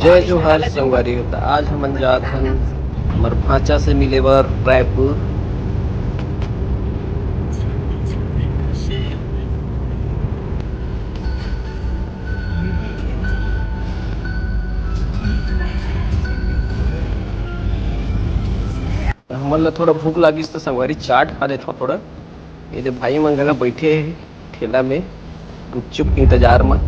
जय जोहार संगवारी होता। आज हम जात हन हमर भांचा से मिले बर रायपुर। हमन ला थोड़ा भूख लागिस तो संगवारी चाट खा लेथो थोड़ा। ये भाई मन घला बैठे हे ठेला में गुपचुप के इंतजार में।